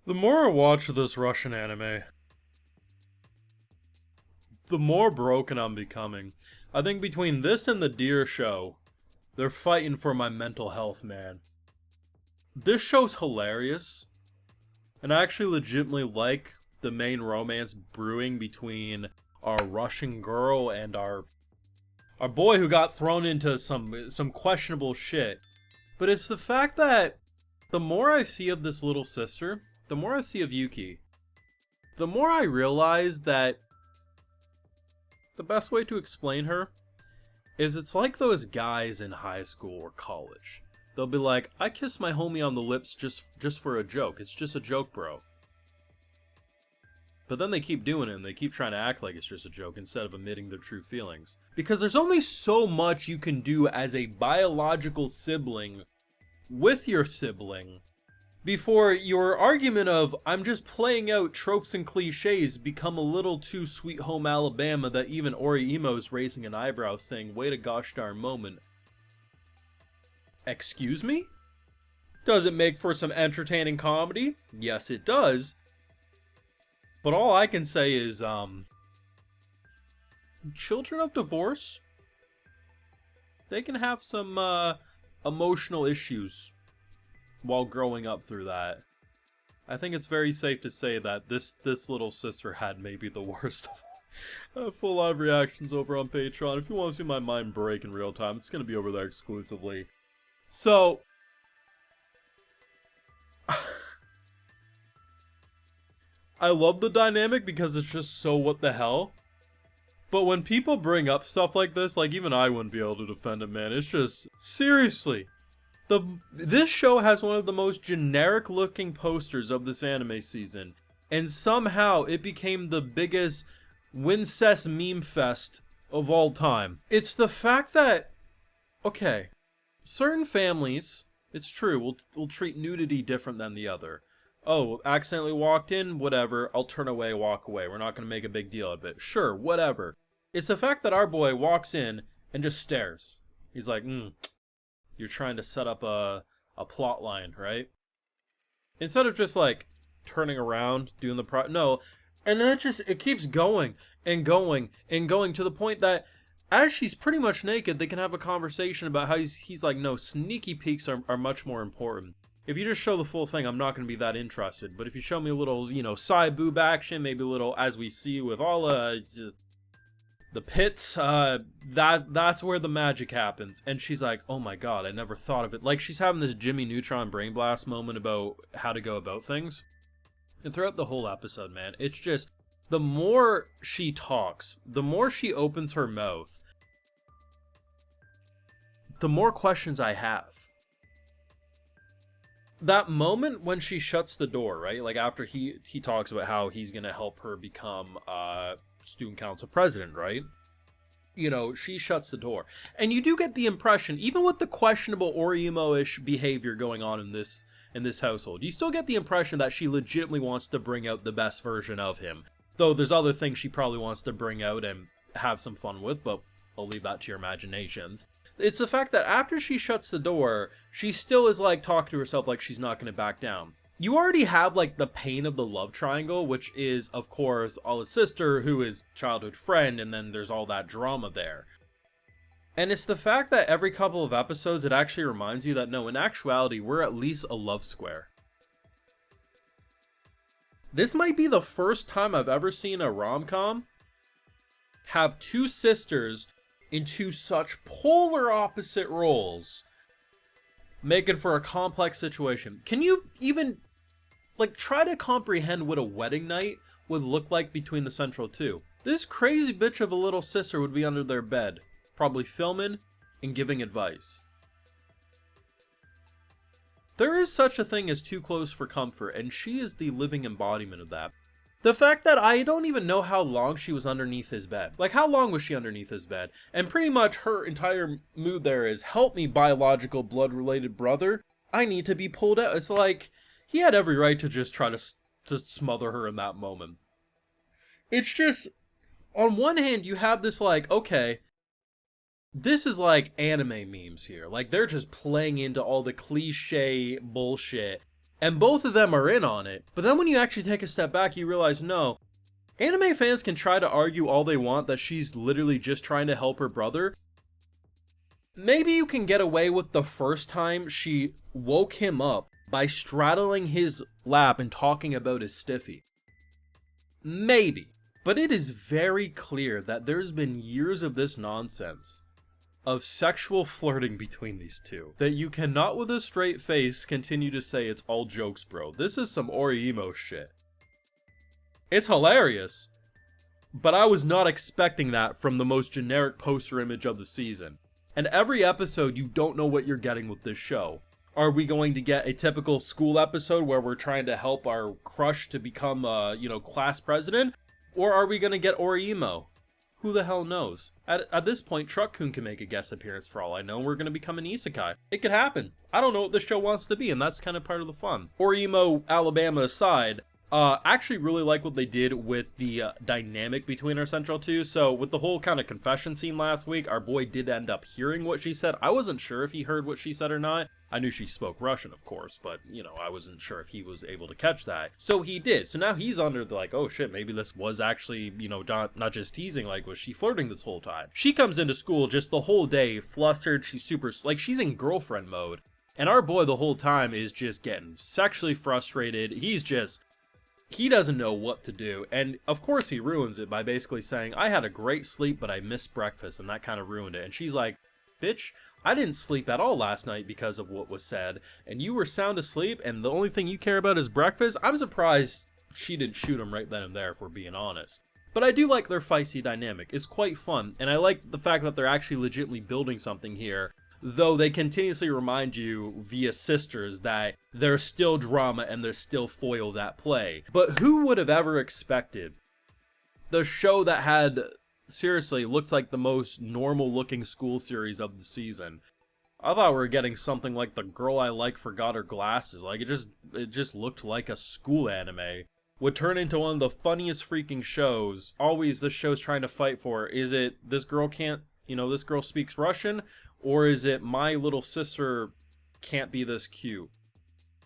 The more I watch this Russian anime, the more broken I'm becoming. I think between this and the Deer show, they're fighting for my mental health, man. This show's hilarious, and I actually legitimately like the main romance brewing between our Russian girl and our boy who got thrown into some questionable shit. But it's the fact that the more I see of this little sister, the more I see of Yuki, the more I realize that the best way to explain her is it's like those guys in high school or college. They'll be like, I kiss my homie on the lips just for a joke. It's just a joke, bro. But then they keep doing it and they keep trying to act like it's just a joke instead of admitting their true feelings. Because there's only so much you can do as a biological sibling with your sibling before your argument of I'm just playing out tropes and cliches become a little too Sweet Home Alabama that even Ori Emo's raising an eyebrow saying, wait a gosh darn moment. Excuse me? Does it make for some entertaining comedy? Yes, it does. But all I can say is, children of divorce, they can have some, emotional issues while growing up through that. I think it's very safe to say that this little sister had maybe the worst of full live reactions over on Patreon. If you want to see my mind break in real time, it's going to be over there exclusively. So, I love the dynamic because it's just so what the hell. But when people bring up stuff like this, like even I wouldn't be able to defend it, man. It's just, seriously. This show has one of the most generic looking posters of this anime season. And somehow it became the biggest WINCEST meme fest of all time. It's the fact that, okay, certain families, it's true, will treat nudity different than the other. Oh, accidentally walked in, whatever, I'll turn away, walk away. We're not going to make a big deal of it. Sure, whatever. It's the fact that our boy walks in and just stares. He's like, you're trying to set up a plot line, right? Instead of just like turning around, doing the no. And then it keeps going and going and going to the point that as she's pretty much naked, they can have a conversation about how he's like, no, sneaky peeks are much more important. If you just show the full thing, I'm not going to be that interested. But if you show me a little, side boob action, maybe a little, as we see with all the pits, that's where the magic happens. And she's like, oh my god, I never thought of it. Like, she's having this Jimmy Neutron brain blast moment about how to go about things. And throughout the whole episode, man, it's just, the more she talks, the more she opens her mouth, the more questions I have. That moment when she shuts the door, right? Like after he talks about how he's gonna help her become student council president, right? She shuts the door. And you do get the impression, even with the questionable Orimo-ish behavior going on in this household, you still get the impression that she legitimately wants to bring out the best version of him. Though there's other things she probably wants to bring out and have some fun with, but I'll leave that to your imaginations. It's the fact that after she shuts the door, she still is like talking to herself like she's not going to back down. You already have like the pain of the love triangle, which is of course Alla's sister, who is childhood friend, and then there's all that drama there. And it's the fact that every couple of episodes it actually reminds you that no, in actuality, we're at least a love square. This might be the first time I've ever seen a rom-com have two sisters in two such polar opposite roles, making for a complex situation. Can you even, try to comprehend what a wedding night would look like between the central two? This crazy bitch of a little sister would be under their bed, probably filming and giving advice. There is such a thing as too close for comfort, and she is the living embodiment of that. The fact that I don't even know how long she was underneath his bed. Like, how long was she underneath his bed? And pretty much her entire mood there is, help me, biological blood-related brother. I need to be pulled out. It's like, he had every right to just try to smother her in that moment. It's just, on one hand, you have this okay, this is like anime memes here. Like, they're just playing into all the cliche bullshit. And both of them are in on it. But then when you actually take a step back, you realize, no, anime fans can try to argue all they want that she's literally just trying to help her brother. Maybe you can get away with the first time she woke him up by straddling his lap and talking about his stiffy. Maybe. But it is very clear that there's been years of this nonsense of sexual flirting between these two, that you cannot with a straight face continue to say it's all jokes, bro. This is some Orihimo shit. It's hilarious, but I was not expecting that from the most generic poster image of the season. And every episode, you don't know what you're getting with this show. Are we going to get a typical school episode where we're trying to help our crush to become, class president? Or are we going to get Orihimo? Who the hell knows? At this point, Truck-kun can make a guest appearance for all I know, and we're going to become an isekai. It could happen. I don't know what this show wants to be, and that's kind of part of the fun. Orihimo, Alabama aside, actually really like what they did with the dynamic between our central two. So with the whole kind of confession scene last week, our boy did end up hearing what she said. I wasn't sure if he heard what she said or not. I knew she spoke Russian, of course, but, I wasn't sure if he was able to catch that. So he did. So now he's under the, like, oh shit, maybe this was actually, not just teasing, like, was she flirting this whole time? She comes into school just the whole day, flustered, she's super, like, she's in girlfriend mode. And our boy the whole time is just getting sexually frustrated. He doesn't know what to do, and of course he ruins it by basically saying, I had a great sleep, but I missed breakfast, and that kind of ruined it. And she's like, bitch, I didn't sleep at all last night because of what was said, and you were sound asleep, and the only thing you care about is breakfast? I'm surprised she didn't shoot him right then and there, if we're being honest. But I do like their feisty dynamic. It's quite fun, and I like the fact that they're actually legitimately building something here, though they continuously remind you via sisters that there's still drama and there's still foils at play. But who would have ever expected the show that had, seriously, looked like the most normal looking school series of the season? I thought we were getting something like The Girl I Like Forgot Her Glasses. Like, it just looked like a school anime. Would turn into one of the funniest freaking shows. Always this show's trying to fight for, is it this girl can't, this girl speaks Russian? Or is it my little sister can't be this cute?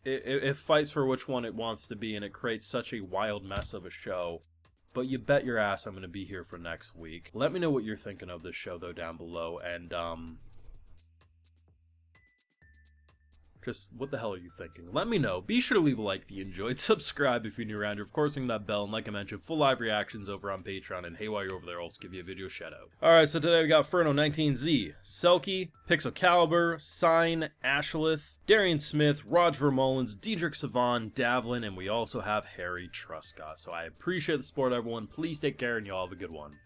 It fights for which one it wants to be, and it creates such a wild mess of a show. But you bet your ass I'm going to be here for next week. Let me know what you're thinking of this show, though, down below. And, just, what the hell are you thinking? Let me know. Be sure to leave a like if you enjoyed. Subscribe if you're new around here. Of course, ring that bell. And like I mentioned, full live reactions over on Patreon. And hey, while you're over there, I'll also give you a video shout out. Alright, so today we got Furno 19Z, Selkie, Pixel Caliber, Sign, Ashleth, Darian Smith, Raj Vermullins, Diedrich Savan, Davlin, and we also have Harry Truscott. So I appreciate the support, everyone. Please take care, and y'all have a good one.